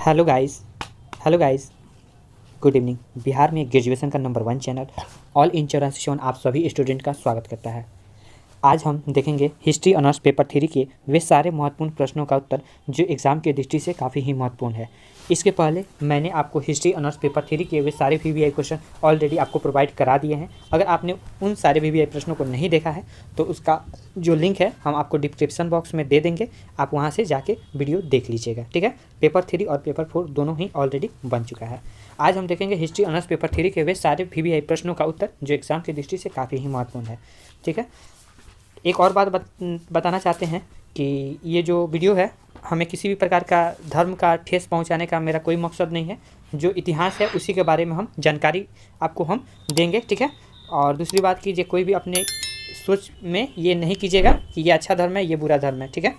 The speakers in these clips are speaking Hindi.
Hello guys hello guys good evening. Bihar में ग्रेजुएशन का नंबर 1 चैनल ऑल इन 84 आप सभी स्टूडेंट का स्वागत करता है। आज हम देखेंगे हिस्ट्री ऑनर्स पेपर 3 के वे सारे महत्वपूर्ण प्रश्नों का उत्तर जो एग्ज़ाम की दृष्टि से काफ़ी ही महत्वपूर्ण है। इसके पहले मैंने आपको हिस्ट्री ऑनर्स पेपर 3 के वे सारे VVI क्वेश्चन ऑलरेडी आपको प्रोवाइड करा दिए हैं। अगर आपने उन सारे VVI प्रश्नों को नहीं देखा है तो उसका जो लिंक है हम आपको डिस्क्रिप्शन बॉक्स में दे देंगे, आप वहाँ से जाके वीडियो देख लीजिएगा। ठीक है, पेपर 3 और पेपर 4 दोनों ही ऑलरेडी बन चुका है। आज हम देखेंगे हिस्ट्री ऑनर्स पेपर 3 के वे सारे VVI प्रश्नों का उत्तर जो एग्ज़ाम की दृष्टि से काफ़ी ही महत्वपूर्ण है। ठीक है, एक और बात बताना चाहते हैं कि ये जो वीडियो है हमें किसी भी प्रकार का धर्म का ठेस पहुंचाने का मेरा कोई मकसद नहीं है। जो इतिहास है उसी के बारे में हम जानकारी आपको हम देंगे। ठीक है, और दूसरी बात कीजिए कोई भी अपने सोच में ये नहीं कीजिएगा कि ये अच्छा धर्म है ये बुरा धर्म है। ठीक है,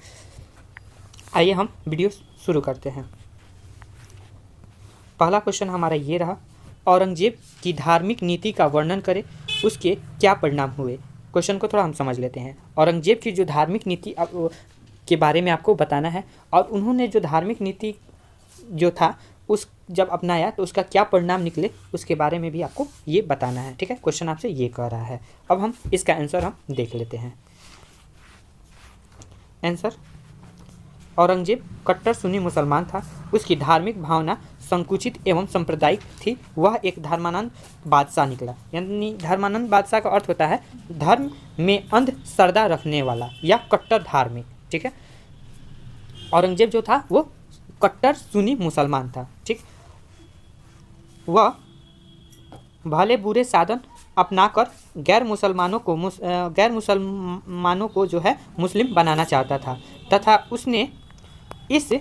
आइए हम वीडियो शुरू करते हैं। पहला क्वेश्चन हमारा ये रहा, औरंगजेब की धार्मिक नीति का वर्णन करें, उसके क्या परिणाम हुए। क्वेश्चन को थोड़ा हम समझ लेते हैं। औरंगजेब की जो धार्मिक नीति के बारे में आपको बताना है और उन्होंने जो धार्मिक नीति जो था उस जब अपनाया तो उसका क्या परिणाम निकले उसके बारे में भी आपको ये बताना है। ठीक है, क्वेश्चन आपसे ये कह रहा है। अब हम इसका आंसर हम देख लेते हैं। आंसर, औरंगजेब कट्टर सुन्नी मुसलमान था। उसकी धार्मिक भावना संकुचित एवं सांप्रदायिक थी। वह एक धर्मानंद बादशाह निकला। यानी धर्मानंद बादशाह का अर्थ होता है धर्म में अंध श्रद्धा रखने वाला या कट्टर धार्मिक। ठीक है, औरंगजेब जो था वो कट्टर सुन्नी मुसलमान था। ठीक, वह भले बुरे साधन अपनाकर गैर मुसलमानों को जो है मुस्लिम बनाना चाहता था तथा उसने इस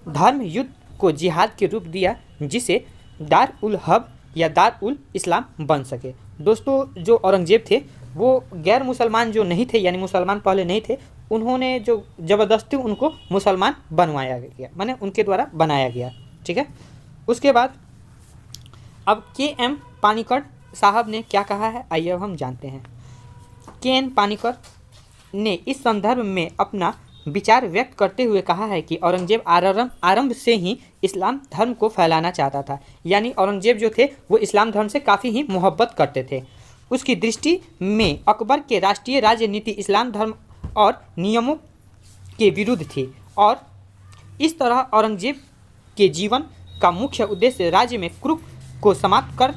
धर्म युद्ध को जिहाद के रूप दिया जिसे दार उल हर्ब या दार उल इस्लाम बन सके। दोस्तों, जो औरंगजेब थे वो गैर मुसलमान जो नहीं थे, यानी मुसलमान पहले नहीं थे, उन्होंने जो ज़बरदस्ती उनको मुसलमान बनवाया गया, माने उनके द्वारा बनाया गया। ठीक है, उसके बाद अब KM पानीकर साहब ने क्या कहा है आइए अब हम जानते हैं। KN पानीकर ने इस संदर्भ में अपना विचार व्यक्त करते हुए कहा है कि औरंगजेब आरंभ से ही इस्लाम धर्म को फैलाना चाहता था। यानी औरंगजेब जो थे वो इस्लाम धर्म से काफ़ी ही मोहब्बत करते थे। उसकी दृष्टि में अकबर के राष्ट्रीय राजनीति इस्लाम धर्म और नियमों के विरुद्ध थी और इस तरह औरंगजेब के जीवन का मुख्य उद्देश्य राज्य में कुरुख को समाप्त कर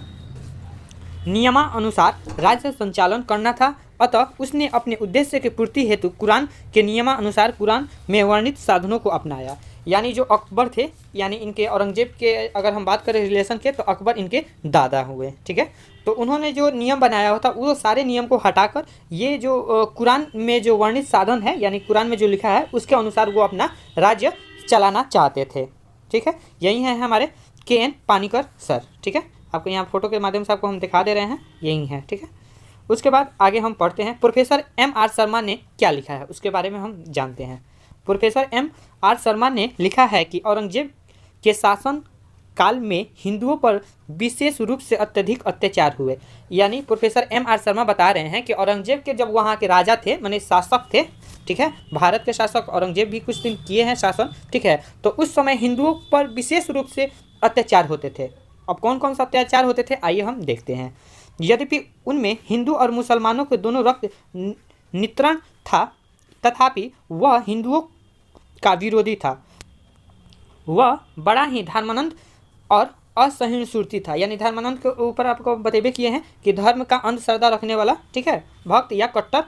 नियमानुसार राज्य संचालन करना था। अतः उसने अपने उद्देश्य की पूर्ति हेतु कुरान के नियमानुसार कुरान में वर्णित साधनों को अपनाया। यानी जो अकबर थे, यानी इनके औरंगजेब के अगर हम बात करें रिलेशन के तो अकबर इनके दादा हुए। ठीक है, तो उन्होंने जो नियम बनाया होता वो सारे नियम को हटाकर ये जो कुरान में जो वर्णित साधन है यानी कुरान में जो लिखा है उसके अनुसार वो अपना राज्य चलाना चाहते थे। ठीक है, यही है हमारे KN पानीकर सर। ठीक है, आपको यहाँ फोटो के माध्यम से आपको हम दिखा दे रहे हैं, यही है। ठीक है, उसके बाद आगे हम पढ़ते हैं प्रोफेसर MR शर्मा ने क्या लिखा है उसके बारे में हम जानते हैं। प्रोफेसर MR शर्मा ने लिखा है कि औरंगजेब के शासन काल में हिंदुओं पर विशेष रूप से अत्यधिक अत्याचार हुए। यानी प्रोफेसर MR शर्मा बता रहे हैं कि औरंगजेब के जब वहाँ के राजा थे माने शासक थे, ठीक है, भारत के शासक औरंगजेब भी कुछ दिन किए हैं शासन। ठीक है, तो उस समय हिंदुओं पर विशेष रूप से अत्याचार होते थे। अब कौन कौन सा अत्याचार होते थे आइए हम देखते हैं। यद्यपि उनमें हिंदू और मुसलमानों के दोनों रक्त नियंत्रण था तथापि वह हिंदुओं का विरोधी था। वह बड़ा ही धर्मानंद और असहिष्णुता था। यानी धर्मानंद के ऊपर आपको बतेबे किए हैं कि धर्म का अंधश्रद्धा रखने वाला, ठीक है, भक्त या कट्टर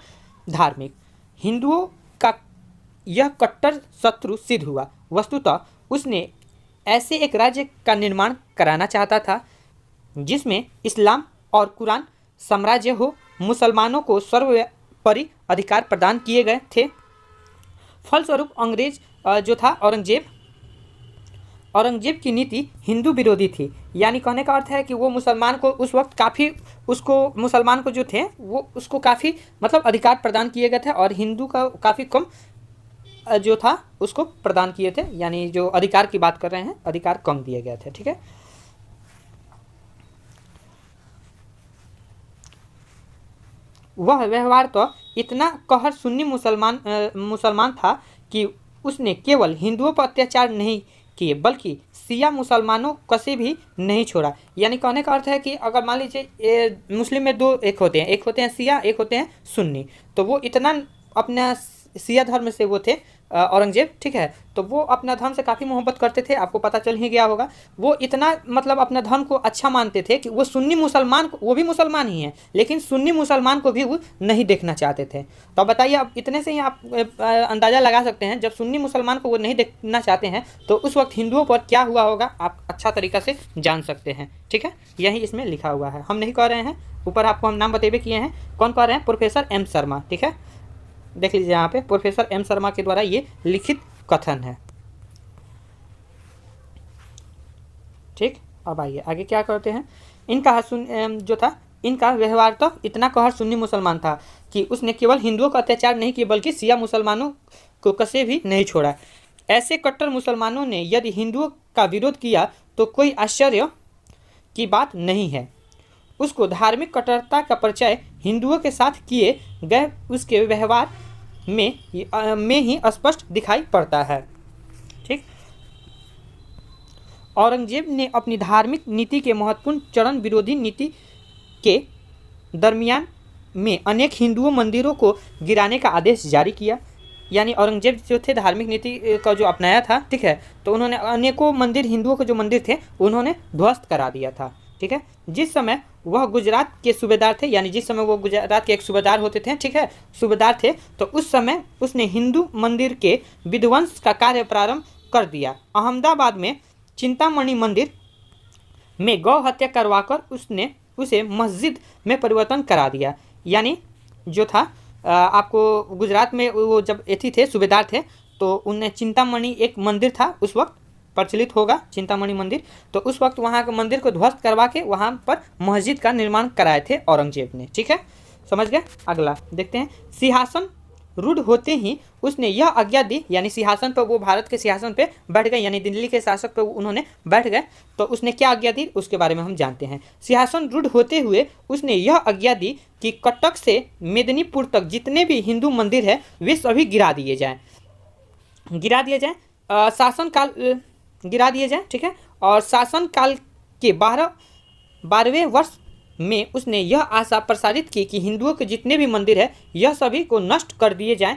धार्मिक। हिंदुओं का यह कट्टर शत्रु सिद्ध हुआ। वस्तुतः उसने ऐसे एक राज्य का निर्माण कराना चाहता था जिसमें इस्लाम और कुरान साम्राज्य हो। मुसलमानों को सर्वोपरि अधिकार प्रदान किए गए थे। फलस्वरूप अंग्रेज जो था औरंगजेब की नीति हिंदू विरोधी थी। यानी कहने का अर्थ है कि वो मुसलमान को उस वक्त काफ़ी मुसलमान को जो थे वो उसको काफ़ी मतलब अधिकार प्रदान किए गए थे और हिंदू का काफ़ी कम जो था उसको प्रदान किए थे। यानी जो अधिकार की बात कर रहे हैं अधिकार कम दिए गए थे। ठीक है, वह व्यवहार तो इतना कहर सुन्नी मुसलमान था कि उसने केवल हिंदुओं पर अत्याचार नहीं किए, बल्कि सिया मुसलमानों कसे भी नहीं छोड़ा। यानी कहने का अर्थ है कि अगर मान लीजिए मुस्लिम में दो एक होते हैं, एक होते हैं सिया, एक होते हैं सुन्नी। तो वो इतना अपना सिया धर्म से वो थे औरंगजेब, ठीक है। तो वो अपना धर्म से काफ़ी मोहब्बत करते थे, आपको पता चल ही गया होगा। वो इतना मतलब अपना धर्म को अच्छा मानते थे कि वो सुन्नी मुसलमान को, वो भी मुसलमान ही हैं, लेकिन सुन्नी मुसलमान को भी वो नहीं देखना चाहते थे। तो अब बताइए, अब इतने से ही आप अंदाज़ा लगा सकते हैं, जब सुन्नी मुसलमान को वो नहीं देखना चाहते हैं तो उस वक्त हिंदुओं पर क्या हुआ होगा, आप अच्छा तरीका से जान सकते हैं, ठीक है। यही इसमें लिखा हुआ है, हम नहीं कह रहे हैं, ऊपर आपको हम नाम बतेबे किए हैं। कौन कह रहे हैं? प्रोफेसर एम शर्मा, ठीक है। देख लीजिए यहाँ पे प्रोफेसर एम शर्मा के द्वारा ये लिखित कथन है, ठीक। अब आइए आगे क्या करते हैं। इनका जो था, इनका व्यवहार तो इतना कहर सुन्नी मुसलमान था कि उसने केवल हिंदुओं का अत्याचार नहीं किया, बल्कि सिया मुसलमानों को कसे भी नहीं छोड़ा। ऐसे कट्टर मुसलमानों ने यदि हिंदुओं का विरोध किया तो कोई आश्चर्य की बात नहीं है। उसको धार्मिक कट्टरता का परिचय हिंदुओं के साथ किए गए उसके व्यवहार में ही स्पष्ट दिखाई पड़ता है, ठीक। औरंगजेब ने अपनी धार्मिक नीति के महत्वपूर्ण चरण विरोधी नीति के दरमियान में अनेक हिंदुओं मंदिरों को गिराने का आदेश जारी किया। यानी औरंगजेब जो थे धार्मिक नीति का जो अपनाया था, ठीक है। तो उन्होंने अनेकों मंदिर, हिंदुओं के जो मंदिर थे उन्होंने ध्वस्त करा दिया था, ठीक है। जिस समय वह गुजरात के सूबेदार थे, यानी जिस समय वो गुजरात के एक सूबेदार होते थे, ठीक है, सूबेदार थे, तो उस समय उसने हिंदू मंदिर के विध्वंस का कार्य प्रारंभ कर दिया। अहमदाबाद में चिंतामणि मंदिर में गौ हत्या करवाकर उसने उसे मस्जिद में परिवर्तन करा दिया। यानी जो था आपको गुजरात में वो जब एथी थे, सूबेदार थे, तो उनने चिंतामणि एक मंदिर था उस वक्त, प्रचलित होगा चिंतामणि मंदिर, तो उस वक्त वहाँ के मंदिर को ध्वस्त करवा के वहाँ पर मस्जिद का निर्माण कराए थे औरंगजेब ने, ठीक है, समझ गए। अगला देखते हैं। सिंहासन रूढ़ होते ही उसने यह आज्ञा दी, यानी सिंहासन पर वो भारत के सिंहासन पे बैठ गए, यानी दिल्ली के शासक पे उन्होंने बैठ गए, तो उसने क्या आज्ञा दी उसके बारे में हम जानते हैं। सिंहासन रूढ़ होते हुए उसने यह आज्ञा दी कि कटक से मेदिनीपुर तक जितने भी हिंदू मंदिर है वे सभी गिरा दिए जाएँ, शासनकाल गिरा दिए जाएँ, ठीक है। और शासनकाल के 12वें वर्ष में उसने यह आशा प्रसारित की कि हिंदुओं के जितने भी मंदिर है यह सभी को नष्ट कर दिए जाएं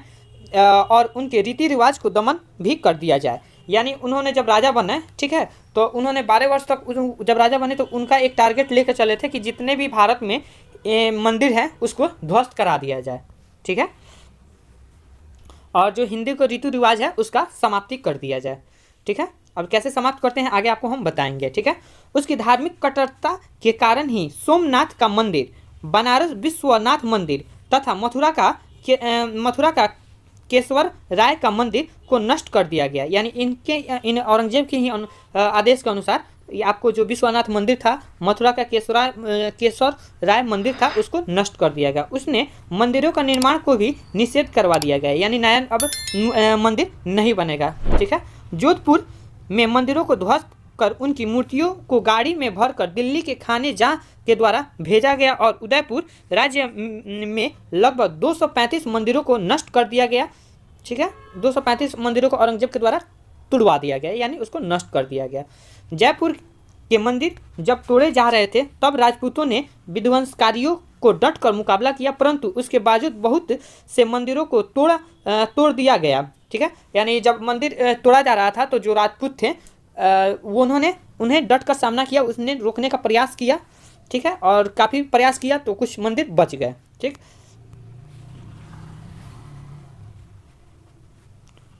और उनके रीति रिवाज को दमन भी कर दिया जाए। यानी उन्होंने जब राजा बने, ठीक है, तो उन्होंने 12 वर्ष तक जब राजा बने तो उनका एक टारगेट लेकर चले थे कि जितने भी भारत में मंदिर है उसको ध्वस्त करा दिया जाए, ठीक है, और जो हिंदू का रीति रिवाज है उसका समाप्ति कर दिया जाए, ठीक है। अब कैसे समाप्त करते हैं आगे आपको हम बताएंगे, ठीक है। उसकी धार्मिक कट्टरता के कारण ही सोमनाथ का मंदिर, बनारस विश्वनाथ मंदिर तथा मथुरा का केशवर राय का मंदिर को नष्ट कर दिया गया। यानी इन औरंगजेब के ही आदेश के अनुसार आपको जो विश्वनाथ मंदिर था, मथुरा का केशवर राय मंदिर था, उसको नष्ट कर दिया गया। उसने मंदिरों का निर्माण को भी निषेध करवा दिया गया, यानी नया अब मंदिर नहीं बनेगा, ठीक है। जोधपुर में मंदिरों को ध्वस्त कर उनकी मूर्तियों को गाड़ी में भरकर दिल्ली के खाने जहाँ के द्वारा भेजा गया और उदयपुर राज्य में लगभग 235 मंदिरों को नष्ट कर दिया गया, ठीक है। 235 मंदिरों को औरंगजेब के द्वारा तुड़वा दिया गया, यानी उसको नष्ट कर दिया गया। जयपुर के मंदिर जब तोड़े जा रहे थे तब राजपूतों ने विध्वंसकारियों को डट कर मुकाबला किया, परंतु उसके बावजूद बहुत से मंदिरों को तोड़ दिया गया, ठीक है। यानी जब मंदिर तोड़ा जा रहा था तो जो राजपूत थे वो उन्हें डट कर सामना किया, उसने रोकने का प्रयास किया, ठीक है, और काफ़ी प्रयास किया तो कुछ मंदिर बच गए, ठीक।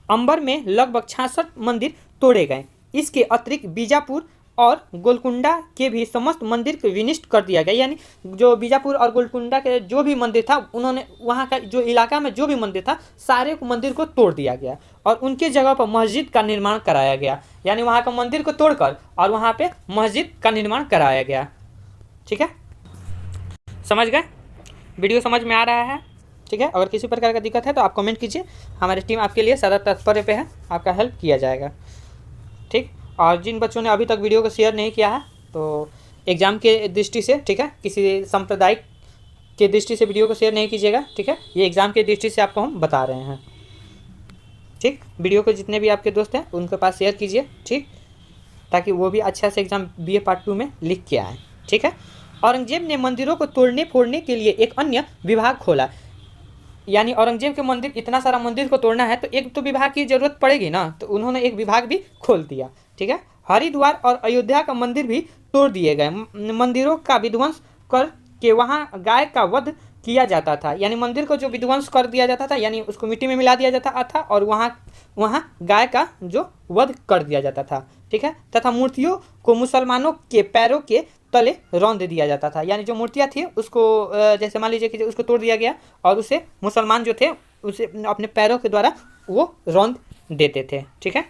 अंबर में लगभग 66 मंदिर तोड़े गए। इसके अतिरिक्त बीजापुर और गोलकुंडा के भी समस्त मंदिर को विनिष्ट कर दिया गया। यानी जो बीजापुर और गोलकुंडा के जो भी मंदिर था, उन्होंने वहाँ का जो इलाका में जो भी मंदिर था सारे मंदिर को तोड़ दिया गया और उनके जगह पर मस्जिद का निर्माण कराया गया। यानी वहाँ का मंदिर को तोड़कर और वहाँ पे मस्जिद का निर्माण कराया गया, ठीक है, समझ गए। वीडियो समझ में आ रहा है, ठीक है। अगर किसी प्रकार का दिक्कत है तो आप कमेंट कीजिए, हमारी टीम आपके लिए सदा तत्पर पे है, आपका हेल्प किया जाएगा, ठीक। और जिन बच्चों ने अभी तक वीडियो को शेयर नहीं किया है तो एग्ज़ाम के दृष्टि से, ठीक है, किसी सांप्रदायिक के दृष्टि से वीडियो को शेयर नहीं कीजिएगा, ठीक है। ये एग्ज़ाम के दृष्टि से आपको हम बता रहे हैं, ठीक। वीडियो को जितने भी आपके दोस्त हैं उनके पास शेयर कीजिए, ठीक। ताकि वो भी अच्छा से एग्जाम BA पार्ट 2 में लिख के आए। ठीक है। औरंगजेब ने मंदिरों को तोड़ने फोड़ने के लिए एक अन्य विभाग खोला। यानी औरंगजेब के मंदिर, इतना सारा मंदिर को तोड़ना है तो एक तो विभाग की जरूरत पड़ेगी ना, तो उन्होंने एक विभाग भी खोल दिया। ठीक है। हरिद्वार और अयोध्या का मंदिर भी तोड़ दिए गए। मंदिरों का विध्वंस कर के वहाँ गाय का वध किया जाता था। यानी मंदिर को जो विध्वंस कर दिया जाता था, यानी उसको मिट्टी में मिला दिया जाता था और वहाँ गाय का जो वध कर दिया जाता था। ठीक है। तथा मूर्तियों को मुसलमानों के पैरों के तले रौंद दिया जाता था। यानी जो मूर्तियाँ थी उसको जैसे मान लीजिए कि उसको तोड़ दिया गया और उसे मुसलमान जो थे उसे अपने पैरों के द्वारा वो रौंद देते थे। ठीक है।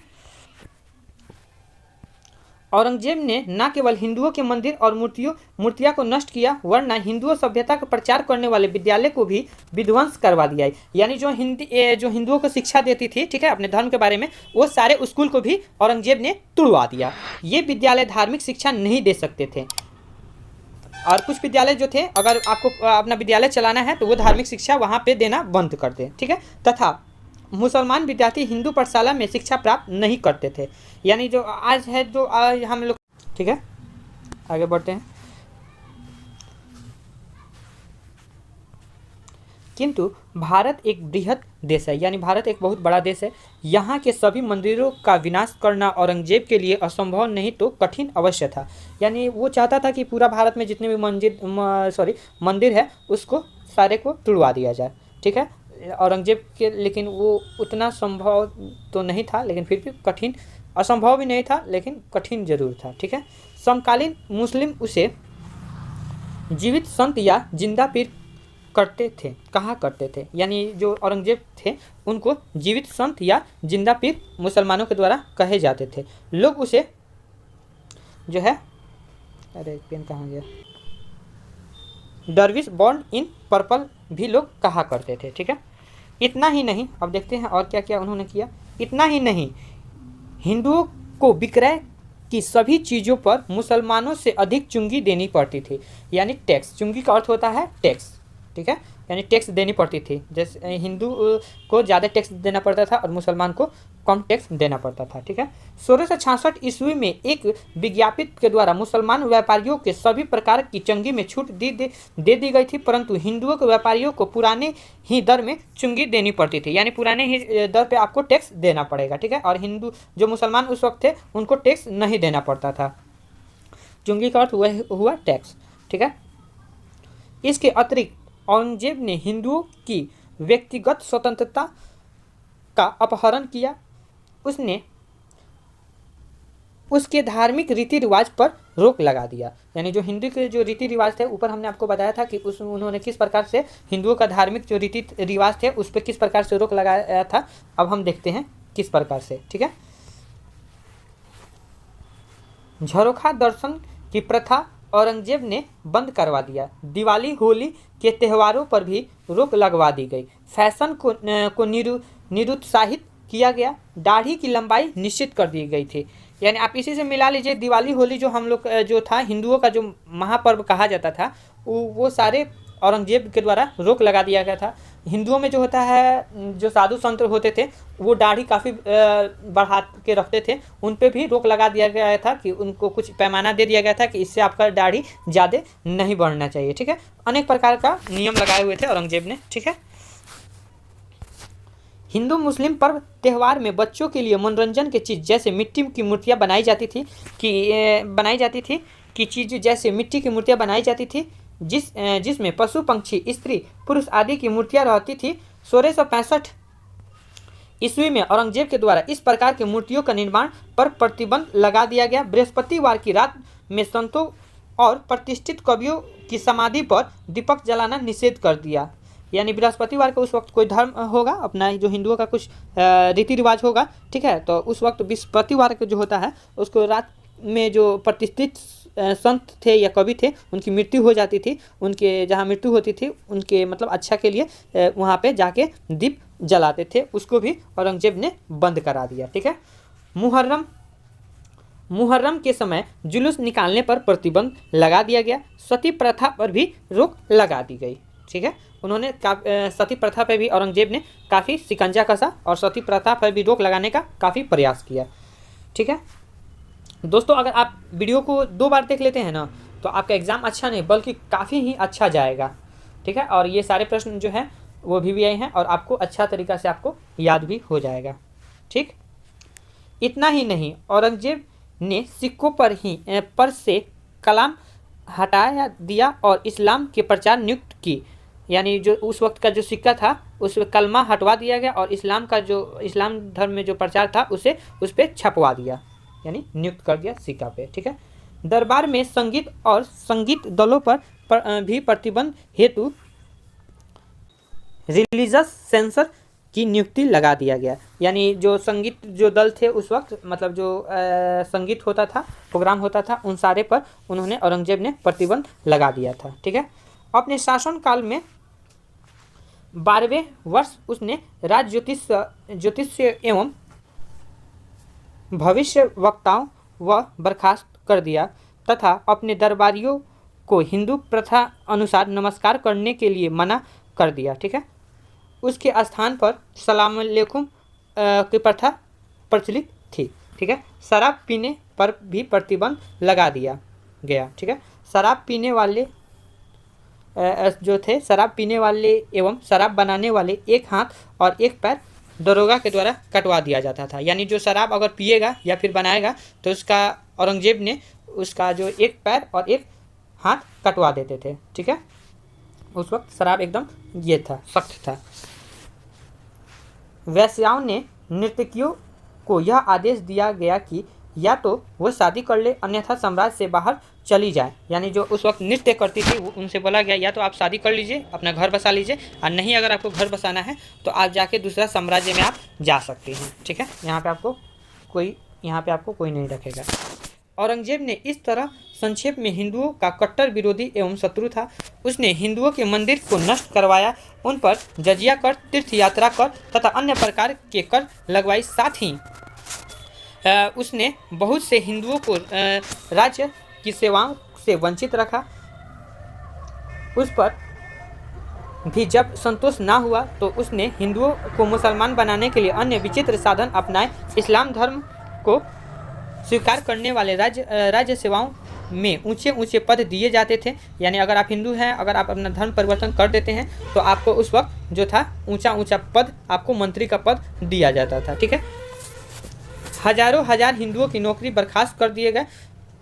औरंगजेब ने न केवल हिंदुओं के मंदिर और मूर्तियां को नष्ट किया, वरना हिंदुओं सभ्यता का प्रचार करने वाले विद्यालय को भी विध्वंस करवा दिया। यानी जो हिंदुओं को शिक्षा देती थी, ठीक है, अपने धर्म के बारे में, वो सारे स्कूल को भी औरंगजेब ने तुड़वा दिया। ये विद्यालय धार्मिक शिक्षा नहीं दे सकते थे। और कुछ विद्यालय जो थे, अगर आपको अपना विद्यालय चलाना है तो वो धार्मिक शिक्षा वहाँ पे देना बंद कर दे। ठीक है। तथा मुसलमान विद्यार्थी हिंदू पाठशाला में शिक्षा प्राप्त नहीं करते थे। यानी जो आज है, जो हम लोग, ठीक है, आगे बढ़ते हैं। किंतु भारत एक बृहद देश है, यानी भारत एक बहुत बड़ा देश है। यहाँ के सभी मंदिरों का विनाश करना औरंगजेब के लिए असंभव नहीं तो कठिन अवश्य था। यानी वो चाहता था कि पूरा भारत में जितने भी मंदिर है उसको सारे को तुड़वा दिया जाए। ठीक है। औरंगजेब के, लेकिन वो उतना संभव तो नहीं था, लेकिन फिर भी कठिन, असंभव भी नहीं था लेकिन कठिन जरूर था। ठीक है। समकालीन मुस्लिम उसे जीवित संत या जिंदा पीर कहा करते थे। यानी जो औरंगजेब थे उनको जीवित संत या जिंदा पीर मुसलमानों के द्वारा कहे जाते थे। लोग उसे जो है, अरे पेन कहाँ गया, दरविश बॉर्न इन पर्पल भी लोग कहा करते थे। ठीक है। इतना ही नहीं, अब देखते हैं और क्या क्या उन्होंने किया। इतना ही नहीं, हिंदुओं को विक्रय की सभी चीज़ों पर मुसलमानों से अधिक चुंगी देनी पड़ती थी। यानी टैक्स, चुंगी का अर्थ होता है टैक्स। ठीक है। यानी टैक्स देनी पड़ती थी। जैसे हिंदू को ज़्यादा टैक्स देना पड़ता था और मुसलमान को कम टैक्स देना पड़ता था। ठीक है। 1666 ईस्वी में एक विज्ञापित के द्वारा मुसलमान व्यापारियों के सभी प्रकार की चंगी में छूट दे दी गई थी, परंतु हिंदुओं के व्यापारियों को पुराने ही दर में चुंगी देनी पड़ती थी। यानी पुराने ही दर पे आपको टैक्स देना पड़ेगा। ठीक है। और हिंदू जो मुसलमान उस वक्त थे उनको टैक्स नहीं देना पड़ता था। चुंगी का अर्थ वह हुआ टैक्स। ठीक है। इसके अतिरिक्त औरंगजेब ने हिंदुओं की व्यक्तिगत स्वतंत्रता का अपहरण किया। उसने उसके धार्मिक रीति रिवाज पर रोक लगा दिया। यानी जो हिंदू के जो रीति रिवाज थे, ऊपर हमने आपको बताया था कि उन्होंने किस प्रकार से हिंदुओं का धार्मिक जो रीति रिवाज थे उस पर किस प्रकार से रोक लगाया था। अब हम देखते हैं किस प्रकार से। ठीक है। झरोखा दर्शन की प्रथा औरंगजेब ने बंद करवा दिया। दिवाली होली के त्योहारों पर भी रोक लगवा दी गई। फैशन को निरुत्साहित किया गया। दाढ़ी की लंबाई निश्चित कर दी गई थी। यानी आप इसी से मिला लीजिए, दिवाली होली जो हम लोग जो था हिंदुओं का जो महापर्व कहा जाता था, वो सारे औरंगजेब के द्वारा रोक लगा दिया गया था। हिंदुओं में जो होता है, जो साधु संत होते थे वो दाढ़ी काफ़ी बढ़ा के रखते थे, उन पे भी रोक लगा दिया गया था कि उनको कुछ पैमाना दे दिया गया था कि इससे आपका दाढ़ी ज़्यादा नहीं बढ़ना चाहिए। ठीक है। अनेक प्रकार का नियम लगाए हुए थे औरंगजेब ने। ठीक है। हिंदू मुस्लिम पर्व त्यौहार में बच्चों के लिए मनोरंजन की चीज़ जैसे मिट्टी की मूर्तियाँ बनाई जाती थी कि चीज़ जैसे मिट्टी की मूर्तियाँ बनाई जाती थी जिसमें पशु पक्षी स्त्री पुरुष आदि की मूर्तियाँ रहती थी। 1665 ईस्वी में औरंगजेब के द्वारा इस प्रकार की मूर्तियों का निर्माण पर प्रतिबंध लगा दिया गया। बृहस्पतिवार की रात में संतों और प्रतिष्ठित कवियों की समाधि पर दीपक जलाना निषेध कर दिया। यानी बृहस्पतिवार को उस वक्त कोई धर्म होगा अपना, जो हिंदुओं का कुछ रीति रिवाज होगा। ठीक है। तो उस वक्त बृहस्पतिवार को जो होता है उसको रात में जो प्रतिष्ठित संत थे या कवि थे उनकी मृत्यु हो जाती थी, उनके जहाँ मृत्यु होती थी उनके मतलब अच्छा के लिए वहाँ पे जाके दीप जलाते थे, उसको भी औरंगजेब ने बंद करा दिया। ठीक है। मुहर्रम के समय जुलूस निकालने पर प्रतिबंध लगा दिया गया। सती प्रथा पर भी रोक लगा दी गई। ठीक है। उन्होंने सती प्रथा पर भी औरंगजेब ने काफ़ी शिकंजा कसा और सती प्रथा पर भी रोक लगाने का काफ़ी प्रयास किया। ठीक है। दोस्तों अगर आप वीडियो को 2 बार देख लेते हैं ना तो आपका एग्ज़ाम अच्छा नहीं बल्कि काफ़ी ही अच्छा जाएगा, ठीक है। और ये सारे प्रश्न जो हैं वो VVI हैं और आपको अच्छा तरीक़ा से आपको याद भी हो जाएगा, ठीक। इतना ही नहीं, औरंगजेब ने सिक्कों पर से कलाम हटाया दिया और इस्लाम के प्रचार नियुक्त की। यानी जो उस वक्त का जो सिक्का था उसमें कलमा हटवा दिया गया और इस्लाम धर्म में जो प्रचार था उसे उस पर छपवा दिया, यानी नियुक्त कर दिया सिक्का पे, ठीक है। दरबार में संगीत और संगीत दलों पर भी प्रतिबंध हेतु रिलीजियस सेंसर की नियुक्ति लगा दिया गया। यानी जो संगीत जो दल थे उस वक्त, मतलब जो संगीत होता था, प्रोग्राम होता था, उन सारे पर उन्होंने औरंगजेब ने प्रतिबंध लगा दिया था, ठीक है। अपने शासनकाल में 12वें वर्ष उसने ज्योतिष्य एवं भविष्य वक्ताओं व बर्खास्त कर दिया तथा अपने दरबारियों को हिंदू प्रथा अनुसार नमस्कार करने के लिए मना कर दिया, ठीक है। उसके स्थान पर सलाम अलैकुम की प्रथा प्रचलित थी, ठीक है। शराब पीने पर भी प्रतिबंध लगा दिया गया, ठीक है। शराब पीने वाले जो थे, शराब पीने वाले एवं शराब बनाने वाले एक हाथ और एक पैर दरोगा के द्वारा कटवा दिया जाता था। यानी जो शराब अगर पिएगा या फिर बनाएगा तो उसका औरंगजेब ने उसका जो एक पैर और एक हाथ कटवा देते थे, ठीक है। उस वक्त शराब एकदम ये था, सख्त था। वैश्याओं ने नर्तकियों को यह आदेश दिया गया कि या तो वो शादी कर ले अन्यथा साम्राज्य से बाहर चली जाए। यानी जो उस वक्त नृत्य करती थी उनसे बोला गया या तो आप शादी कर लीजिए, अपना घर बसा लीजिए, और नहीं अगर आपको घर बसाना है तो आप जाके दूसरा साम्राज्य में आप जा सकते हैं, ठीक है। यहाँ पे आपको कोई नहीं रखेगा। औरंगजेब ने इस तरह संक्षेप में हिंदुओं का कट्टर विरोधी एवं शत्रु था। उसने हिंदुओं के मंदिर को नष्ट करवाया, उन पर जजिया कर, तीर्थ यात्रा कर तथा अन्य प्रकार के कर लगवाई। साथ ही उसने बहुत से हिंदुओं को राज्य की सेवाओं से वंचित रखा। उस पर भी जब संतोष ना हुआ तो उसने हिंदुओं को मुसलमान बनाने के लिए अन्य विचित्र साधन अपनाए। इस्लाम धर्म को स्वीकार करने वाले राज्य सेवाओं में ऊंचे ऊंचे पद दिए जाते थे। यानी अगर आप हिंदू हैं, अगर आप अपना धर्म परिवर्तन कर देते हैं तो आपको उस वक्त जो था ऊंचा ऊंचा पद, आपको मंत्री का पद दिया जाता था, ठीक है। हजारों हजार हिंदुओं की नौकरी बर्खास्त कर दिए गए,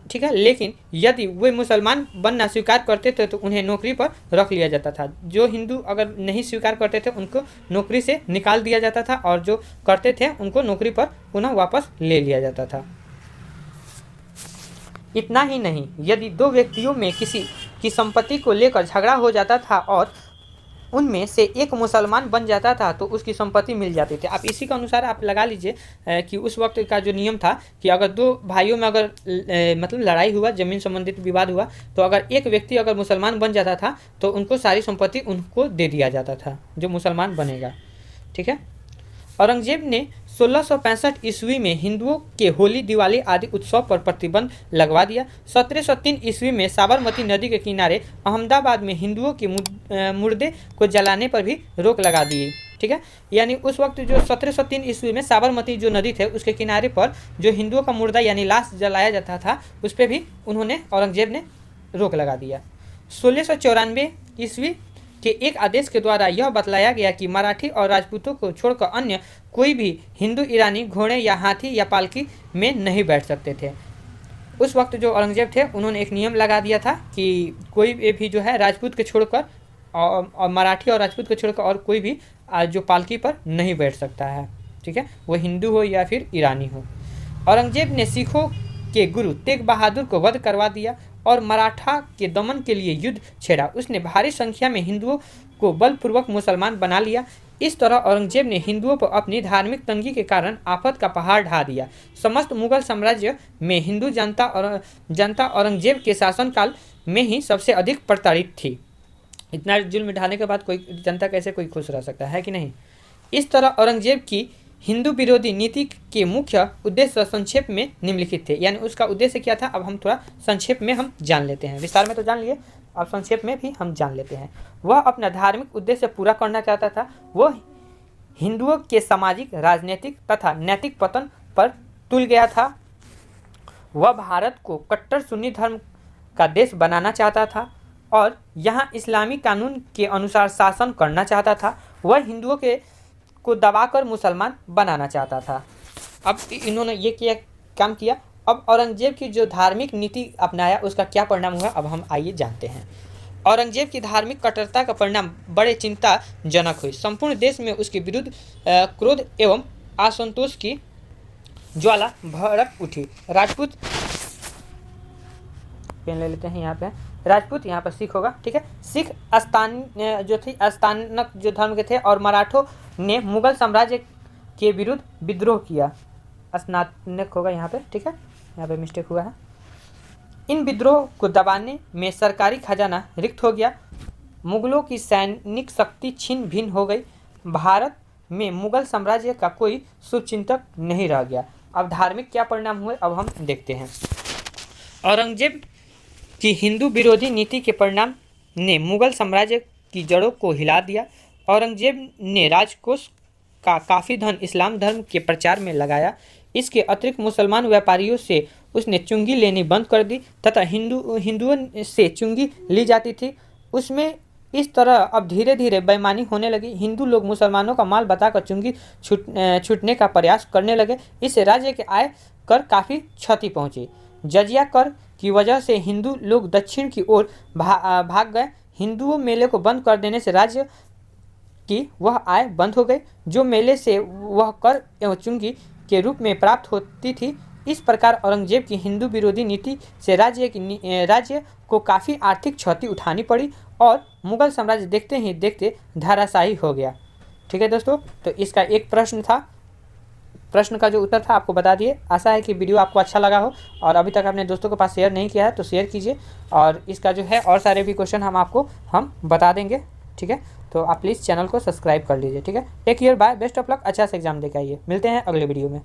ठीक है। लेकिन यदि वे मुसलमान बनना स्वीकार करते थे तो उन्हें नौकरी पर रख लिया जाता था। जो हिंदू अगर नहीं स्वीकार करते थे उनको नौकरी से निकाल दिया जाता था और जो करते थे उनको नौकरी पर पुनः वापस ले लिया जाता था। इतना ही नहीं, यदि दो व्यक्तियों में किसी की संपत्ति को लेकर झगड़ा हो जाता था और उनमें से एक मुसलमान बन जाता था तो उसकी संपत्ति मिल जाती थी। आप इसी के अनुसार आप लगा लीजिए कि उस वक्त का जो नियम था कि अगर दो भाइयों में अगर मतलब लड़ाई हुआ, ज़मीन संबंधित विवाद हुआ, तो अगर एक व्यक्ति अगर मुसलमान बन जाता था तो उनको सारी संपत्ति उनको दे दिया जाता था, जो मुसलमान बनेगा, ठीक है। औरंगजेब ने 1665 ईस्वी में हिंदुओं के होली, दिवाली आदि उत्सव पर प्रतिबंध लगवा दिया। 1703 ईस्वी में साबरमती नदी के किनारे अहमदाबाद में हिंदुओं के मुर्दे को जलाने पर भी रोक लगा दी, ठीक है। यानी उस वक्त जो 1703 ईस्वी में साबरमती जो नदी थे उसके किनारे पर जो हिंदुओं का मुर्दा यानी लाश जलाया जाता था उस पर भी उन्होंने औरंगजेब ने रोक लगा दिया। 1694 ईस्वी के एक आदेश के द्वारा यह बतलाया गया कि मराठी और राजपूतों को छोड़कर अन्य कोई भी हिंदू ईरानी घोड़े या हाथी या पालकी में नहीं बैठ सकते थे। उस वक्त जो औरंगजेब थे उन्होंने एक नियम लगा दिया था कि कोई भी जो है राजपूत के छोड़कर और मराठी और राजपूत को छोड़कर और कोई भी जो पालकी पर नहीं बैठ सकता है, ठीक है, वो हिंदू हो या फिर ईरानी हो। औरंगजेब ने सिखों के गुरु तेग बहादुर को वध करवा दिया और मराठा के दमन के लिए युद्ध छेड़ा। उसने भारी संख्या में हिंदुओं को बलपूर्वक मुसलमान बना लिया। इस तरह औरंगजेब ने हिंदुओं पर अपनी धार्मिक तंगी के कारण आफत का पहाड़ ढा दिया। समस्त मुगल साम्राज्य में हिंदू जनता औरंगजेब के शासनकाल में ही सबसे अधिक प्रताड़ित थी। इतना जुल्म ढाने के बाद कोई जनता कैसे कोई खुश रह सकता है कि नहीं। इस तरह औरंगजेब की हिंदू विरोधी नीति के मुख्य उद्देश्य संक्षेप में निम्नलिखित थे। यानी उसका उद्देश्य क्या था, अब हम थोड़ा संक्षेप में हम जान लेते हैं। विस्तार में तो जान लिए, अब संक्षेप में भी हम जान लेते हैं। वह अपना धार्मिक उद्देश्य पूरा करना चाहता था। वह हिंदुओं के सामाजिक, राजनीतिक तथा नैतिक पतन पर तुल गया था। वह भारत को कट्टर सुन्नी धर्म का देश बनाना चाहता था और यहाँ इस्लामी कानून के अनुसार शासन करना चाहता था। वह हिंदुओं को दबाकर मुसलमान बनाना चाहता था। अब इन्होंने ये काम किया। अब औरंगजेब की जो धार्मिक नीति अपनाया उसका क्या परिणाम हुआ, अब हम आइए जानते हैं। औरंगजेब की धार्मिक कट्टरता का परिणाम बड़े चिंताजनक हुई। संपूर्ण देश में उसके विरुद्ध क्रोध एवं असंतोष की ज्वाला भड़क उठी। राजपूत पेन ले लेते हैं यहाँ पे, राजपूत यहाँ पर सिख होगा, ठीक है। सिख स्थानक जो धर्म के थे और मराठों ने मुगल साम्राज्य के विरुद्ध विद्रोह किया। स्नातक होगा यहाँ पे, ठीक है, यहाँ पे मिस्टेक हुआ है। इन विद्रोह को दबाने में सरकारी खजाना रिक्त हो गया। मुगलों की सैनिक शक्ति छिन भिन्न हो गई। भारत में मुगल साम्राज्य का कोई शुभचिंतक नहीं रह गया। अब धार्मिक क्या परिणाम हुए अब हम देखते हैं। औरंगजेब की हिंदू विरोधी नीति के परिणाम ने मुगल साम्राज्य की जड़ों को हिला दिया। औरंगजेब ने राजकोष का काफ़ी धन इस्लाम धर्म के प्रचार में लगाया। इसके अतिरिक्त मुसलमान व्यापारियों से उसने चुंगी लेनी बंद कर दी तथा हिंदुओं से चुंगी ली जाती थी। उसमें इस तरह अब धीरे धीरे बेईमानी होने लगी। हिंदू लोग मुसलमानों का माल बताकर चुंगी छूटने का प्रयास करने लगे। इससे राज्य के आय कर काफ़ी क्षति पहुंची। जजिया कर की वजह से हिंदू लोग दक्षिण की ओर भाग गए। हिंदुओं मेले को बंद कर देने से राज्य की वह आय बंद हो गई जो मेले से वह कर एवं चुंगी के रूप में प्राप्त होती थी। इस प्रकार औरंगजेब की हिंदू विरोधी नीति से राज्य को काफ़ी आर्थिक क्षति उठानी पड़ी और मुगल साम्राज्य देखते ही देखते धराशायी हो गया। ठीक है दोस्तों, तो इसका एक प्रश्न था, प्रश्न का जो उत्तर था आपको बता दिए। आशा है कि वीडियो आपको अच्छा लगा हो और अभी तक अपने दोस्तों के पास शेयर नहीं किया है तो शेयर कीजिए और इसका जो है और सारे भी क्वेश्चन हम बता देंगे। ठीक है, तो आप प्लीज़ चैनल को सब्सक्राइब कर लीजिए। ठीक है, take care, bye, best of luck, अच्छा से एग्जाम देके आइए। मिलते हैं अगले वीडियो में।